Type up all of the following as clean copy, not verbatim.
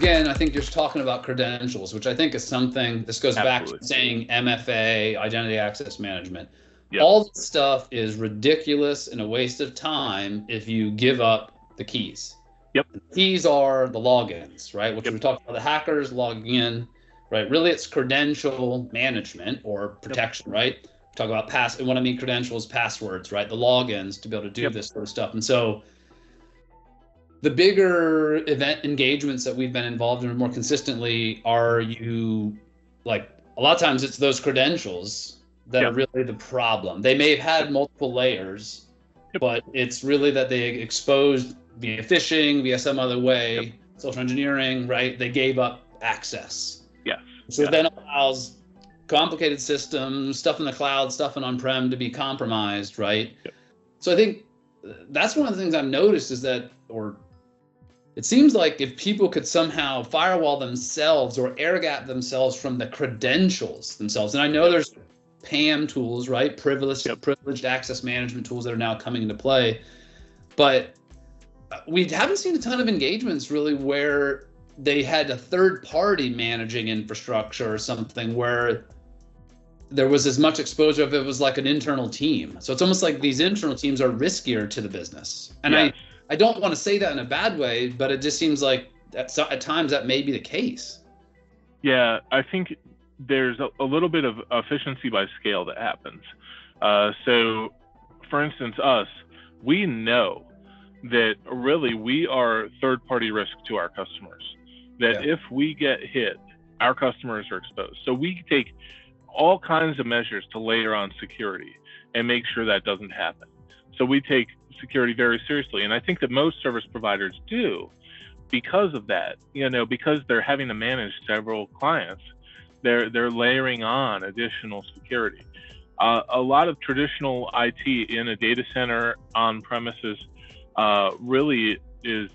again, I think you're talking about credentials, which I think is something, this goes back to Absolutely. saying MFA, identity access management. Yep. All this stuff is ridiculous and a waste of time if you give up the keys. Yep. The keys are the logins, right? Which Yep. we talked about the hackers logging in, right? Really, it's credential management or Yep. protection, right? We talk about and when I mean credentials, passwords, right? The logins to be able to do Yep. this sort of stuff. And so the bigger event engagements that we've been involved in more consistently are you like a lot of times it's those credentials that are Yep. really the problem. They may have had multiple layers, Yep. but it's really that they exposed via phishing, via some other way, Yep. social engineering, right? They gave up access. Yes. So Yes. then allows complicated systems, stuff in the cloud, stuff in on-prem to be compromised, right? Yep. So I think that's one of the things I've noticed is that, or it seems like if people could somehow firewall themselves or air gap themselves from the credentials themselves, and I know there's PAM tools, right? Privileged access management tools that are now coming into play, but we haven't seen a ton of engagements really where they had a third party managing infrastructure or something where there was as much exposure if it was like an internal team. So it's almost like these internal teams are riskier to the business. And Yes. I don't want to say that in a bad way, but it just seems like at times that may be the case. Yeah, I think there's a little bit of efficiency by scale that happens. So, for instance, we know that really we are third-party risk to our customers. That if we get hit, our customers are exposed. So we take all kinds of measures to layer on security and make sure that doesn't happen. So we take security very seriously, and I think that most service providers do because of that. Because they're having to manage several clients, they're layering on additional security. A lot of traditional IT in a data center on premises really is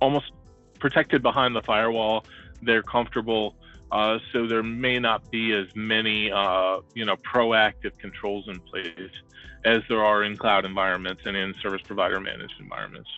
almost protected behind the firewall. They're comfortable, so there may not be as many proactive controls in place as there are in cloud environments and in service provider managed environments.